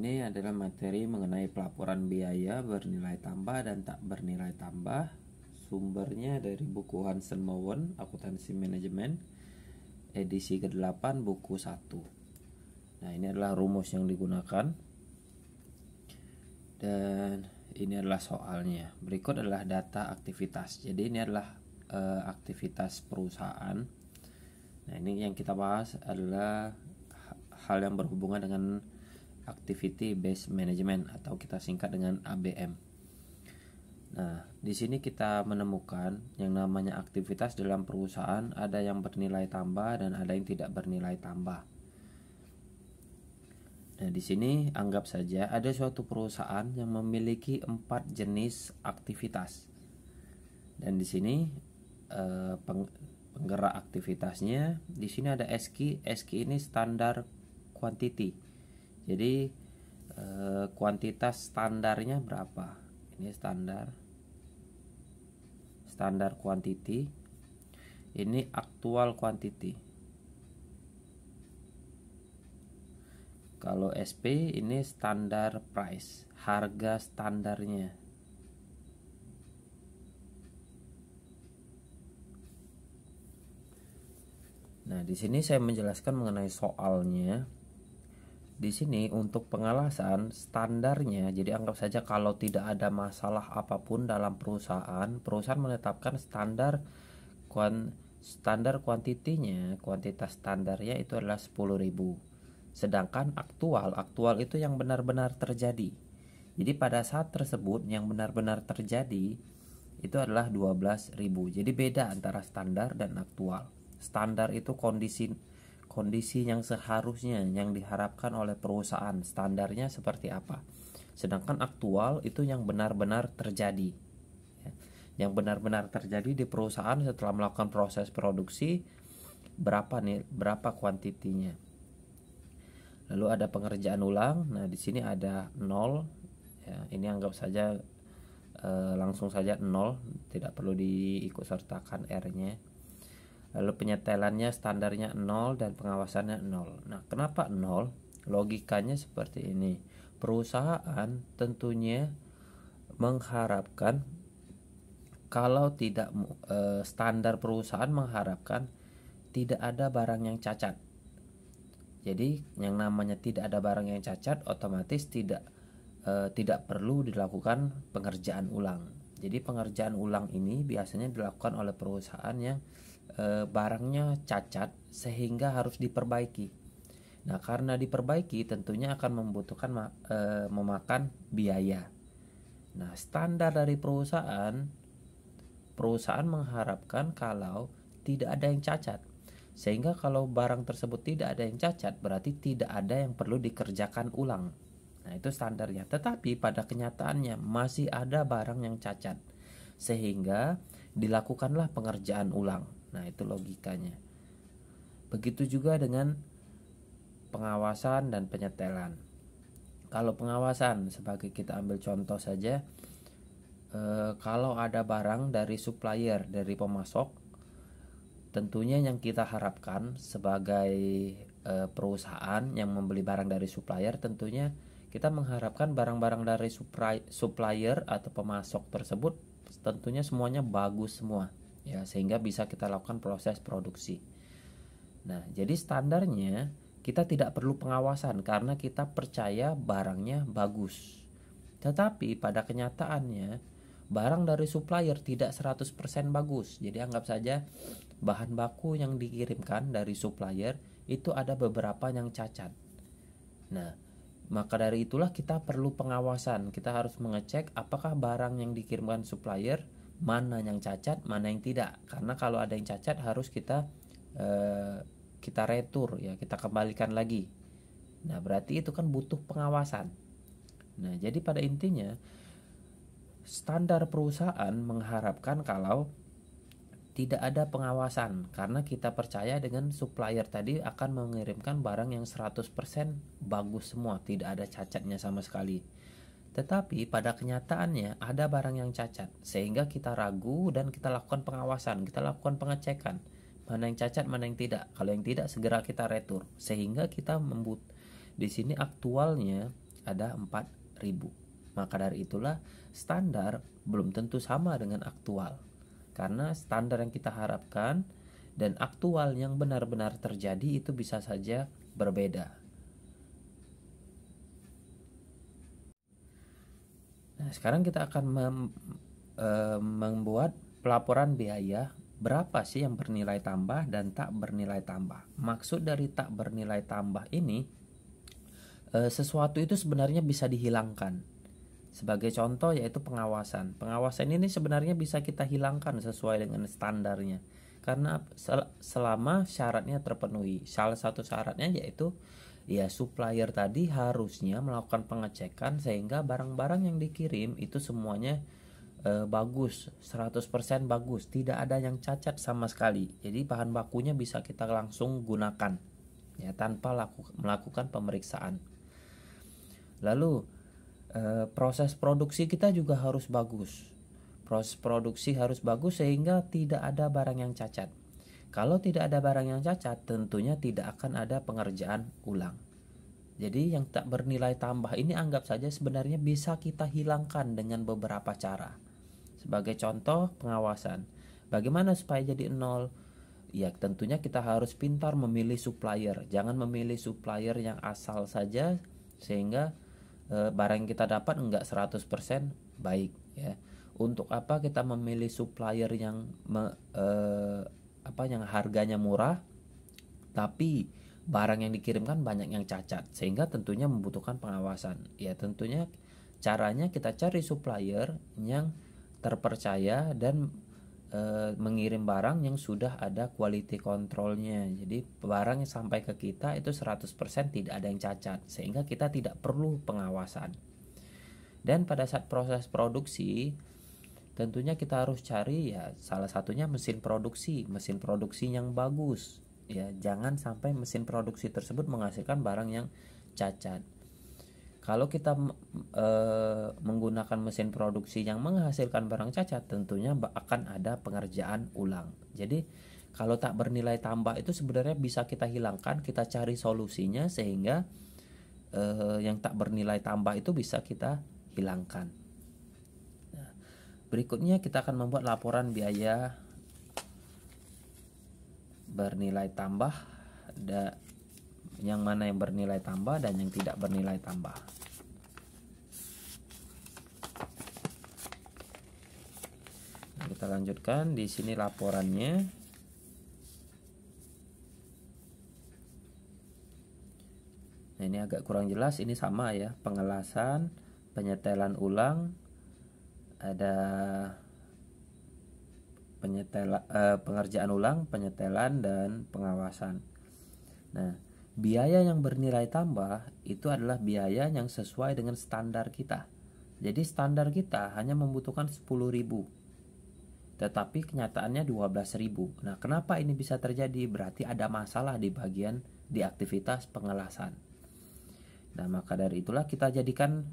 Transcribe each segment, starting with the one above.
ini adalah materi mengenai pelaporan biaya bernilai tambah dan tak bernilai tambah. Sumbernya dari buku Hansen Mowen, Akuntansi Manajemen, edisi ke-8, buku 1. Nah, ini adalah rumus yang digunakan. Dan ini adalah soalnya. Berikut adalah data aktivitas. Jadi ini adalah aktivitas perusahaan. Nah, ini yang kita bahas adalah hal yang berhubungan dengan Activity Based Management atau kita singkat dengan ABM. Nah, di sini kita menemukan yang namanya aktivitas dalam perusahaan, ada yang bernilai tambah dan ada yang tidak bernilai tambah. Nah, di sini anggap saja ada suatu perusahaan yang memiliki 4 jenis aktivitas. Dan di sini penggerak aktivitasnya, di sini ada SQ. SQ ini standar quantity. Jadi kuantitas standarnya berapa? Ini standar quantity. Ini actual quantity. Kalau SP ini standar price, harga standarnya. Nah, di sini saya menjelaskan mengenai soalnya. Di sini untuk pengalasan standarnya, jadi anggap saja kalau tidak ada masalah apapun dalam perusahaan menetapkan standar kuantitinya, kuantitas standarnya itu adalah 10.000. Sedangkan aktual itu yang benar-benar terjadi. Jadi pada saat tersebut yang benar-benar terjadi itu adalah 12.000. Jadi beda antara standar dan aktual. Standar itu kondisi yang seharusnya yang diharapkan oleh perusahaan, standarnya seperti apa. Sedangkan aktual itu yang benar-benar terjadi. Yang benar-benar terjadi di perusahaan setelah melakukan proses produksi, berapa kuantitinya. Lalu ada pengerjaan ulang. Nah, di sini ada 0. Ya, ini anggap saja langsung saja 0, tidak perlu diikutsertakan R-nya. Lalu penyetelannya standarnya 0 dan pengawasannya 0. Nah, kenapa 0? Logikanya seperti ini. Perusahaan tentunya mengharapkan kalau tidak standar perusahaan mengharapkan tidak ada barang yang cacat. Jadi yang namanya tidak ada barang yang cacat otomatis tidak perlu dilakukan pengerjaan ulang. Jadi pengerjaan ulang ini biasanya dilakukan oleh perusahaan yang barangnya cacat sehingga harus diperbaiki. Nah, karena diperbaiki tentunya akan membutuhkan memakan biaya. Nah, standar dari perusahaan mengharapkan kalau tidak ada yang cacat. Sehingga kalau barang tersebut tidak ada yang cacat, berarti tidak ada yang perlu dikerjakan ulang. Nah, itu standarnya. Tetapi pada kenyataannya masih ada barang yang cacat, sehingga dilakukanlah pengerjaan ulang. Nah, itu logikanya. Begitu juga dengan pengawasan dan penyetelan. Kalau pengawasan, sebagai kita ambil contoh saja, kalau ada barang dari supplier, dari pemasok, tentunya yang kita harapkan sebagai perusahaan yang membeli barang dari supplier, tentunya kita mengharapkan barang-barang dari supplier atau pemasok tersebut tentunya semuanya bagus semua, ya, sehingga bisa kita lakukan proses produksi. Nah, jadi standarnya kita tidak perlu pengawasan karena kita percaya barangnya bagus. Tetapi pada kenyataannya barang dari supplier tidak 100% bagus. Jadi anggap saja bahan baku yang dikirimkan dari supplier itu ada beberapa yang cacat. Nah, maka dari itulah kita perlu pengawasan. Kita harus mengecek apakah barang yang dikirimkan supplier mana yang cacat, mana yang tidak. Karena kalau ada yang cacat harus kita retur, ya, kita kembalikan lagi. Nah, berarti itu kan butuh pengawasan. Nah, jadi pada intinya standar perusahaan mengharapkan kalau tidak ada pengawasan karena kita percaya dengan supplier tadi akan mengirimkan barang yang 100% bagus semua, tidak ada cacatnya sama sekali. Tetapi pada kenyataannya ada barang yang cacat sehingga kita ragu dan kita lakukan pengawasan, kita lakukan pengecekan mana yang cacat, mana yang tidak. Kalau yang tidak segera kita retur sehingga kita di sini aktualnya ada 4.000. Maka dari itulah standar belum tentu sama dengan aktual. Karena standar yang kita harapkan dan aktual yang benar-benar terjadi itu bisa saja berbeda. Nah, sekarang kita akan membuat pelaporan biaya berapa sih yang bernilai tambah dan tak bernilai tambah. Maksud dari tak bernilai tambah ini, sesuatu itu sebenarnya bisa dihilangkan. Sebagai contoh yaitu pengawasan. Pengawasan ini sebenarnya bisa kita hilangkan sesuai dengan standarnya. Karena selama syaratnya terpenuhi. Salah satu syaratnya yaitu ya supplier tadi harusnya melakukan pengecekan sehingga barang-barang yang dikirim itu semuanya bagus, 100% bagus, tidak ada yang cacat sama sekali. Jadi bahan bakunya bisa kita langsung gunakan ya tanpa melakukan pemeriksaan. Lalu proses produksi kita juga harus bagus. Proses produksi harus bagus sehingga tidak ada barang yang cacat. Kalau tidak ada barang yang cacat, tentunya tidak akan ada pengerjaan ulang. Jadi yang tak bernilai tambah ini anggap saja sebenarnya bisa kita hilangkan dengan beberapa cara. Sebagai contoh, pengawasan. Bagaimana supaya jadi nol? Ya tentunya kita harus pintar memilih supplier. Jangan memilih supplier yang asal saja sehingga barang yang kita dapat enggak 100% baik ya. Untuk apa kita memilih supplier yang yang harganya murah tapi barang yang dikirimkan banyak yang cacat sehingga tentunya membutuhkan pengawasan. Ya tentunya caranya kita cari supplier yang terpercaya dan mengirim barang yang sudah ada quality controlnya. Jadi barang yang sampai ke kita itu 100% tidak ada yang cacat sehingga kita tidak perlu pengawasan. Dan pada saat proses produksi tentunya kita harus cari ya salah satunya mesin produksi yang bagus ya, jangan sampai mesin produksi tersebut menghasilkan barang yang cacat. Kalau kita menggunakan mesin produksi yang menghasilkan barang cacat, tentunya akan ada pengerjaan ulang. Jadi kalau tak bernilai tambah itu sebenarnya bisa kita hilangkan, kita cari solusinya sehingga yang tak bernilai tambah itu bisa kita hilangkan. Nah, berikutnya kita akan membuat laporan biaya bernilai tambah, yang mana yang bernilai tambah dan yang tidak bernilai tambah. Nah, kita lanjutkan di sini laporannya. Nah, ini agak kurang jelas, ini sama ya, pengelasan, penyetelan ulang, ada pengerjaan ulang, penyetelan dan pengawasan. Nah, biaya yang bernilai tambah itu adalah biaya yang sesuai dengan standar kita. Jadi standar kita hanya membutuhkan 10.000, tetapi kenyataannya 12.000. Nah, kenapa ini bisa terjadi? Berarti ada masalah di bagian di aktivitas pengelasan. Nah, maka dari itulah kita jadikan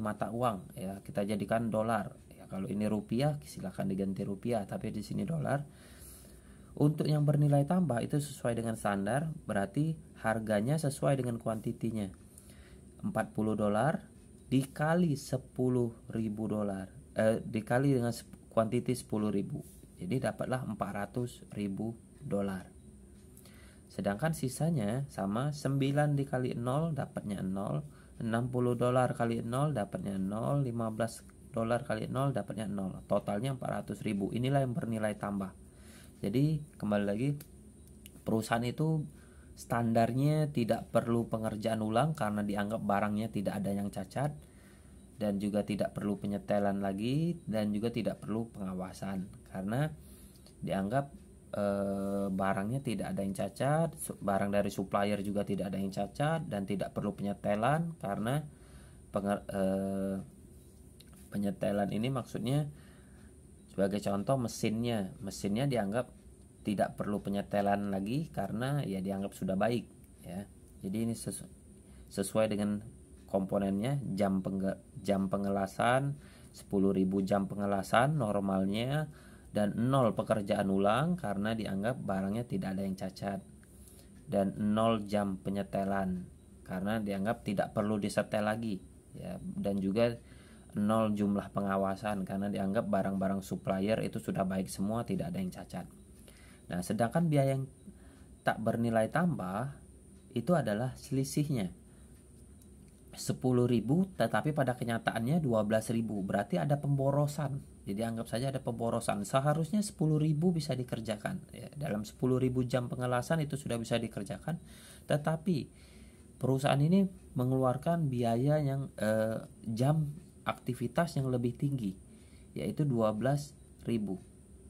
mata uang ya, kita jadikan dolar. Ya, kalau ini rupiah silakan diganti rupiah, tapi di sini dolar. Untuk yang bernilai tambah itu sesuai dengan standar, berarti harganya sesuai dengan kuantitinya. 40 dolar dikali 10.000 dolar. Dikali dengan kuantiti 10.000. Jadi dapatlah 400.000 dolar. Sedangkan sisanya sama, 9 dikali 0 dapatnya 0, 60 dolar kali 0 dapatnya 0, 15 dolar kali 0 dapatnya 0. Totalnya 400.000. Inilah yang bernilai tambah. Jadi kembali lagi, perusahaan itu standarnya tidak perlu pengerjaan ulang karena dianggap barangnya tidak ada yang cacat, dan juga tidak perlu penyetelan lagi, dan juga tidak perlu pengawasan karena dianggap barangnya tidak ada yang cacat, barang dari supplier juga tidak ada yang cacat, dan tidak perlu penyetelan karena penyetelan ini maksudnya sebagai contoh mesinnya dianggap tidak perlu penyetelan lagi karena ya dianggap sudah baik ya. Jadi ini sesuai dengan komponennya, jam pengelasan 10.000 jam pengelasan normalnya, dan 0 pekerjaan ulang karena dianggap barangnya tidak ada yang cacat, dan 0 jam penyetelan karena dianggap tidak perlu disetel lagi ya, dan juga nol jumlah pengawasan karena dianggap barang-barang supplier itu sudah baik semua, tidak ada yang cacat. Nah, sedangkan biaya yang tak bernilai tambah itu adalah selisihnya 10.000 tetapi pada kenyataannya 12.000, berarti ada pemborosan. Jadi anggap saja ada pemborosan. Seharusnya 10.000 bisa dikerjakan ya, dalam 10.000 jam pengelasan itu sudah bisa dikerjakan, tetapi perusahaan ini mengeluarkan biaya yang jam aktivitas yang lebih tinggi, yaitu 12.000,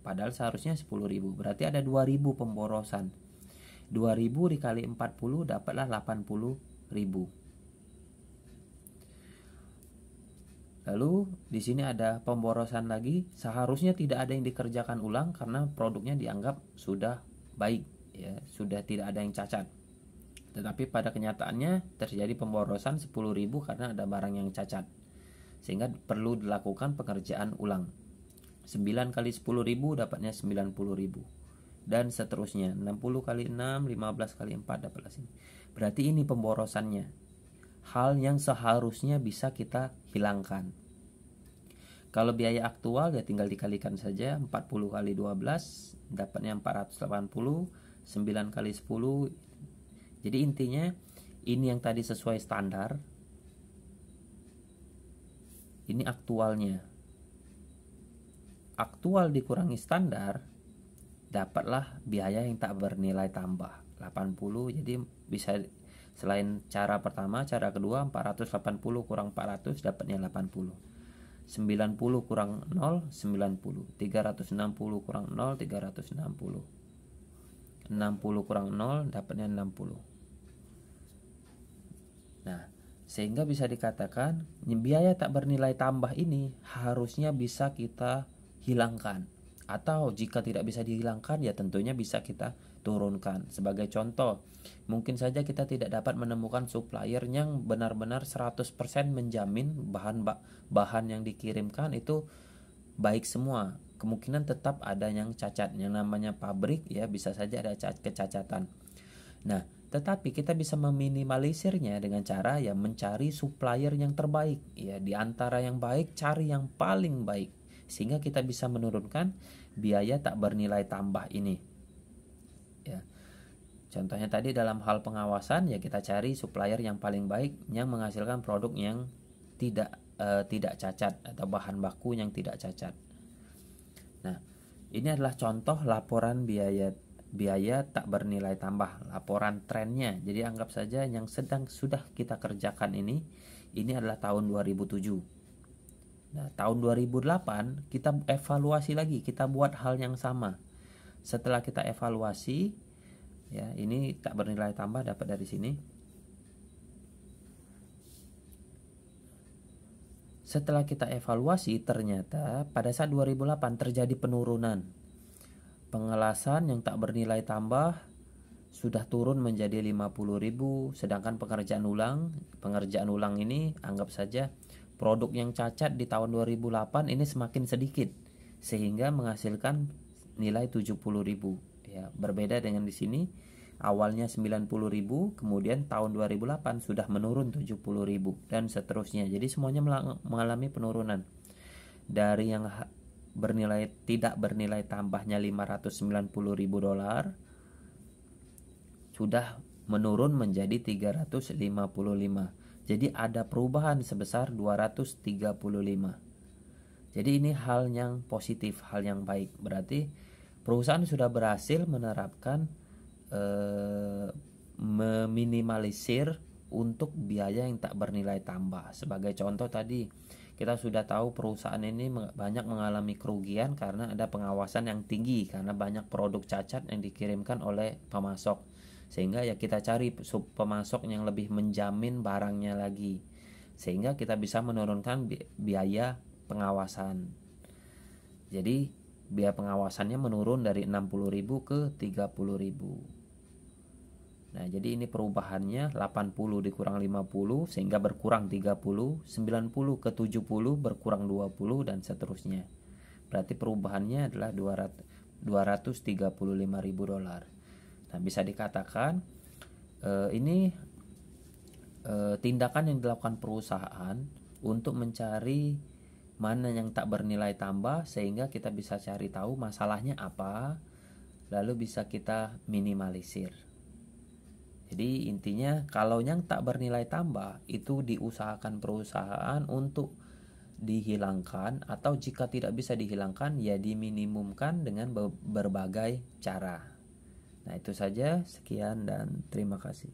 padahal seharusnya 10.000, berarti ada 2.000 pemborosan. 2.000 dikali 40 dapatlah 80.000. Lalu di sini ada pemborosan lagi, seharusnya tidak ada yang dikerjakan ulang karena produknya dianggap sudah baik ya, sudah tidak ada yang cacat. Tetapi pada kenyataannya terjadi pemborosan 10.000 karena ada barang yang cacat, sehingga perlu dilakukan pengerjaan ulang. 9 kali 10.000 dapatnya 90.000, dan seterusnya. 60 kali 6, 15 kali 4 dapatlah sini. Berarti ini pemborosannya, hal yang seharusnya bisa kita hilangkan. Kalau biaya aktual ya tinggal dikalikan saja, 40 kali 12 dapatnya 480, 9 kali 10. Jadi intinya ini yang tadi sesuai standar, ini aktualnya. Aktual dikurangi standar, dapatlah biaya yang tak bernilai tambah 80. Jadi bisa selain cara pertama, cara kedua 480 kurang 400 dapatnya 80. 90 kurang 0 90. 360 kurang 0 360. 60 kurang 0 dapatnya 60. Nah, sehingga bisa dikatakan biaya tak bernilai tambah ini harusnya bisa kita hilangkan, atau jika tidak bisa dihilangkan ya tentunya bisa kita turunkan. Sebagai contoh, mungkin saja kita tidak dapat menemukan supplier yang benar-benar 100% menjamin bahan yang dikirimkan itu baik semua. Kemungkinan tetap ada yang cacat, yang namanya pabrik ya, bisa saja ada kecacatan. Nah, tetapi kita bisa meminimalisirnya dengan cara ya mencari supplier yang terbaik ya, di antara yang baik cari yang paling baik, sehingga kita bisa menurunkan biaya tak bernilai tambah ini ya. Contohnya tadi dalam hal pengawasan ya, kita cari supplier yang paling baik yang menghasilkan produk yang tidak cacat atau bahan baku yang tidak cacat. Nah, ini adalah contoh laporan biaya tak bernilai tambah, laporan trennya. Jadi anggap saja yang sudah kita kerjakan ini adalah tahun 2007. Nah, tahun 2008 kita evaluasi lagi, kita buat hal yang sama. Setelah kita evaluasi ya, ini tak bernilai tambah dapat dari sini. Setelah kita evaluasi, ternyata pada saat 2008 terjadi penurunan. Pengelasan yang tak bernilai tambah sudah turun menjadi 50.000, sedangkan pengerjaan ulang ini anggap saja produk yang cacat di tahun 2008 ini semakin sedikit, sehingga menghasilkan nilai 70.000 ya. Berbeda dengan di sini, awalnya 90.000, kemudian tahun 2008 sudah menurun 70.000 dan seterusnya. Jadi semuanya mengalami penurunan. Dari yang tidak bernilai tambahnya $590.000 sudah menurun menjadi 355. Jadi ada perubahan sebesar 235. Jadi ini hal yang positif, hal yang baik. Berarti perusahaan sudah berhasil menerapkan meminimalisir untuk biaya yang tak bernilai tambah. Sebagai contoh tadi, kita sudah tahu perusahaan ini banyak mengalami kerugian karena ada pengawasan yang tinggi, karena banyak produk cacat yang dikirimkan oleh pemasok, sehingga ya kita cari pemasok yang lebih menjamin barangnya lagi, sehingga kita bisa menurunkan biaya pengawasan. Jadi biaya pengawasannya menurun dari 60.000 ke 30.000. Nah, jadi ini perubahannya 80 dikurang 50 sehingga berkurang 30, 90 ke 70 berkurang 20 dan seterusnya. Berarti perubahannya adalah $235.000. Nah, bisa dikatakan ini tindakan yang dilakukan perusahaan untuk mencari mana yang tak bernilai tambah, sehingga kita bisa cari tahu masalahnya apa, lalu bisa kita minimalisir. Jadi intinya kalau yang tak bernilai tambah itu diusahakan perusahaan untuk dihilangkan, atau jika tidak bisa dihilangkan ya diminimumkan dengan berbagai cara. Nah itu saja, sekian dan terima kasih.